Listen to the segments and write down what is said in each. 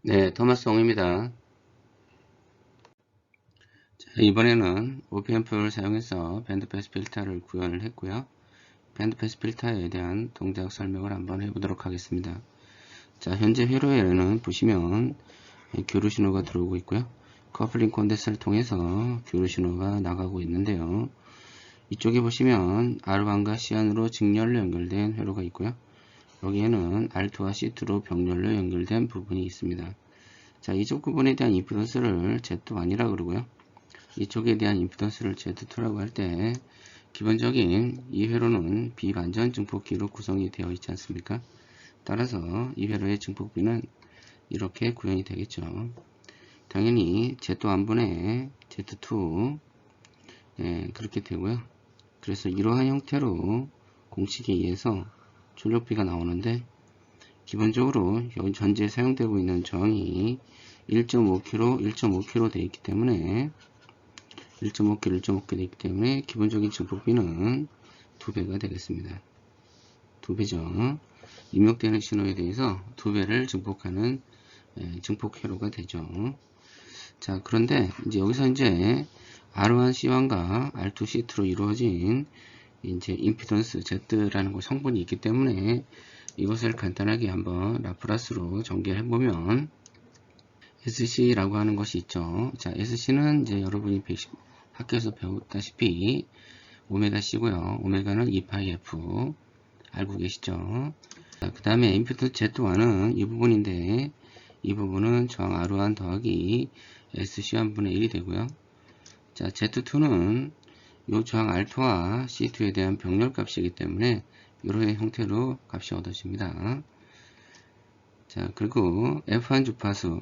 네, 토마스 옹입니다. 자, 이번에는 OP앰프를 사용해서 밴드패스 필터를 구현을 했고요. 밴드패스 필터에 대한 동작 설명을 한번 해보도록 하겠습니다. 자, 현재 회로에는 보시면 교류 신호가 들어오고 있고요. 커플링 콘덴서를 통해서 교류 신호가 나가고 있는데요. 이쪽에 보시면 R1과 C1으로 직렬로 연결된 회로가 있고요. 여기에는 R2와 C2로 병렬로 연결된 부분이 있습니다. 자, 이쪽 부분에 대한 임피던스를 Z1이라고 그러고요. 이쪽에 대한 임피던스를 Z2라고 할 때 기본적인 이 회로는 비반전 증폭기로 구성이 되어 있지 않습니까? 따라서 이 회로의 증폭비는 이렇게 구현이 되겠죠. 당연히 Z1분의 Z2 그렇게 되고요. 그래서 이러한 형태로 공식에 의해서 출력비가 나오는데 기본적으로 여기 전지에 사용되고 있는 저항이 1.5kg, 1.5kg 되어 있기 때문에 1.5kg, 1.5kg 되기 때문에 기본적인 증폭비는 2배가 되겠습니다. 2배죠. 입력되는 신호에 대해서 2배를 증폭하는 증폭 회로가 되죠. 자, 그런데 이제 여기서 이제 R1, C1과 R2, C2로 이루어진 이제 임피던스 Z라는 거 성분이 있기 때문에 이것을 간단하게 한번 라프라스로 전개해 보면 SC라고 하는 것이 있죠. 자, SC는 이제 여러분이 학교에서 배웠다시피 오메가 C고요. 오메가는 2파이 F 알고 계시죠? 그 다음에 임피던스 Z1은 이 부분인데 이 부분은 저항 R1 더하기 SC1분의 1이 되고요. 자, Z2는 이 저항 R2와 C2에 대한 병렬 값이기 때문에 이런 형태로 값이 얻어집니다. 자, 그리고 F1 주파수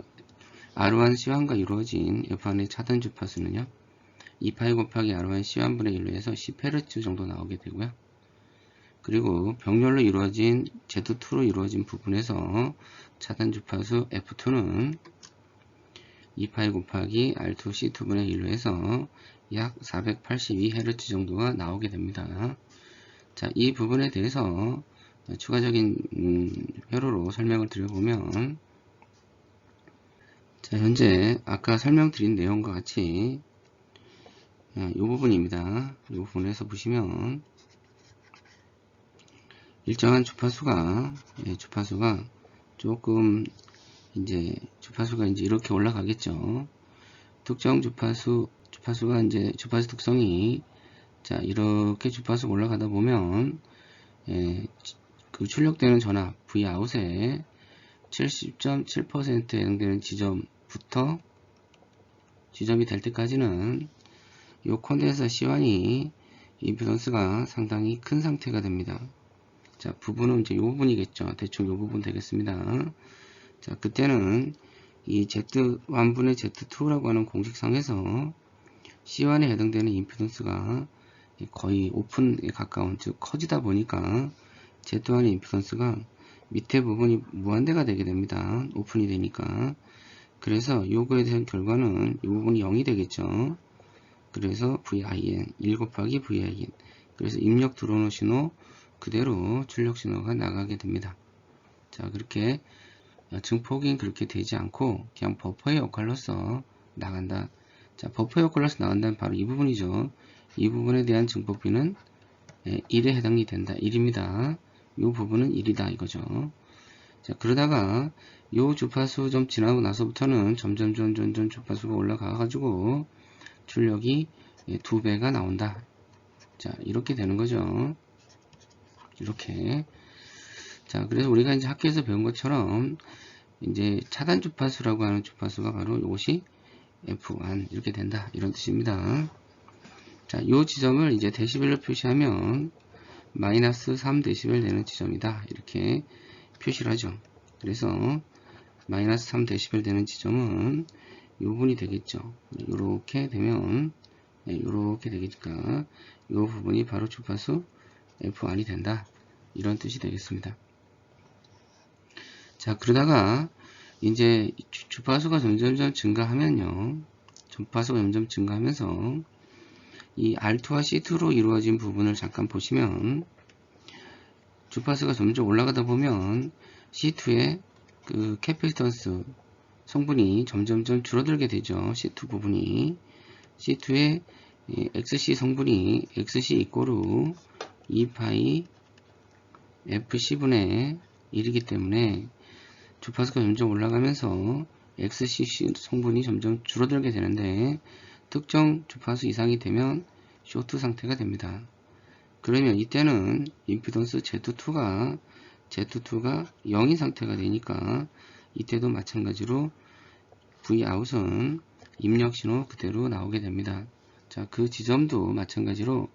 R1 C1과 이루어진 F1의 차단 주파수는요 2파이 곱하기 R1 C1분의 1로 해서 10Hz 정도 나오게 되고요. 그리고 병렬로 이루어진 Z2로 이루어진 부분에서 차단 주파수 F2는 2파이 곱하기 R2 C2분의 1로 해서 약 482Hz 정도가 나오게 됩니다. 자, 이 부분에 대해서 추가적인 회로로 설명을 드려보면 자, 현재 아까 설명드린 내용과 같이 이 부분입니다. 이 부분에서 보시면 일정한 주파수가 조금 이제 주파수가 이제 이렇게 올라가겠죠. 특정 주파수가 이제 주파수 특성이 자, 이렇게 주파수가 올라가다 보면 그 출력되는 전압 Vout의 70.7%에 해당되는 지점이 될 때까지는 이 콘덴서 C1이 임피던스가 상당히 큰 상태가 됩니다. 자, 부분은 이제 이 부분이겠죠. 대충 이 부분 되겠습니다. 자, 그때는 이 Z1분의 Z2라고 하는 공식상에서 C1에 해당되는 임피던스가 거의 오픈에 가까운, 즉 커지다 보니까 Z1의 임피던스가 밑에 부분이 무한대가 되게 됩니다. 오픈이 되니까. 그래서 요거에 대한 결과는 이 부분이 0이 되겠죠. 그래서 VIN 1 곱하기 VIN. 그래서 입력 들어오는 신호 그대로 출력 신호가 나가게 됩니다. 자, 그렇게 증폭이 그렇게 되지 않고 그냥 버퍼의 역할로서 나간다. 자, 버퍼 역할로서 나간다는 바로 이 부분이죠. 이 부분에 대한 증폭비는 1에 해당이 된다. 1입니다. 이 부분은 1이다 이거죠. 자, 그러다가 요 주파수 좀 지나고 나서부터는 점점 주파수가 올라가 가지고 출력이 2배가 나온다. 자, 이렇게 되는 거죠. 이렇게. 자, 그래서 우리가 이제 학교에서 배운 것처럼 이제 차단 주파수라고 하는 주파수가 바로 이것이 F1 이렇게 된다. 이런 뜻입니다. 자, 요 지점을 이제 데시벨로 표시하면 마이너스 3데시벨 되는 지점이다. 이렇게 표시를 하죠. 그래서 마이너스 3데시벨 되는 지점은 요 부분이 되겠죠. 요렇게 되면 요렇게 되니까 요 부분이 바로 주파수 F1이 된다. 이런 뜻이 되겠습니다. 자, 그러다가 이제 주파수가 점점 증가하면요. 주파수가 점점 증가하면서 이 R2와 C2로 이루어진 부분을 잠깐 보시면 주파수가 점점 올라가다 보면 C2의 그 캐피턴스 성분이 점점점 줄어들게 되죠. C2 부분이. C2의 XC 성분이 XC 이꼬르 2파이 FC분의 1이기 때문에 주파수가 점점 올라가면서 XC 성분이 점점 줄어들게 되는데 특정 주파수 이상이 되면 쇼트 상태가 됩니다. 그러면 이때는 임피던스 Z2가 0인 상태가 되니까 이때도 마찬가지로 Vout은 입력 신호 그대로 나오게 됩니다. 자, 그 지점도 마찬가지로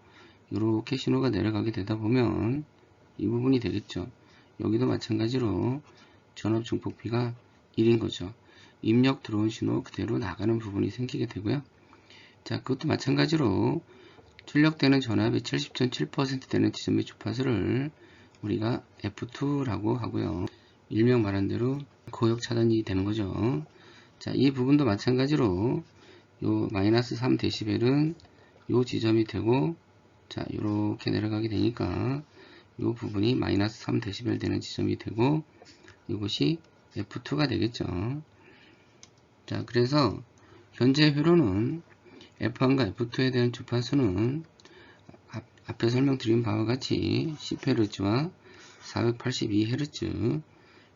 이렇게 신호가 내려가게 되다 보면 이 부분이 되겠죠. 여기도 마찬가지로 전압 증폭비가 1인 거죠. 입력 들어온 신호 그대로 나가는 부분이 생기게 되고요. 자, 그것도 마찬가지로 출력되는 전압의 70.7% 되는 지점의 주파수를 우리가 F2라고 하고요. 일명 말한 대로 고역 차단이 되는 거죠. 자, 이 부분도 마찬가지로 요 마이너스 3dB은 요 지점이 되고, 자, 요렇게 내려가게 되니까 요 부분이 마이너스 3dB 되는 지점이 되고, 이것이 F2가 되겠죠. 자, 그래서 현재 회로는 F1과 F2에 대한 주파수는 앞에 설명드린 바와 같이 10Hz와 482Hz,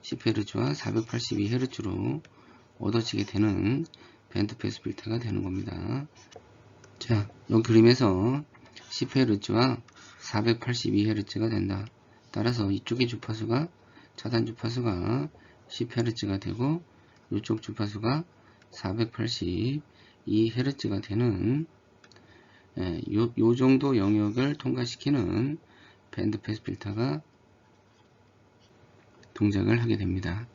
10Hz와 482Hz로 얻어지게 되는 밴드패스 필터가 되는 겁니다. 자, 이 그림에서 10Hz와 482Hz가 된다. 따라서 이쪽의 주파수가 차단 주파수가 10Hz가 되고 이쪽 주파수가 482Hz가 되는 요 정도 영역을 통과시키는 밴드패스 필터가 동작을 하게 됩니다.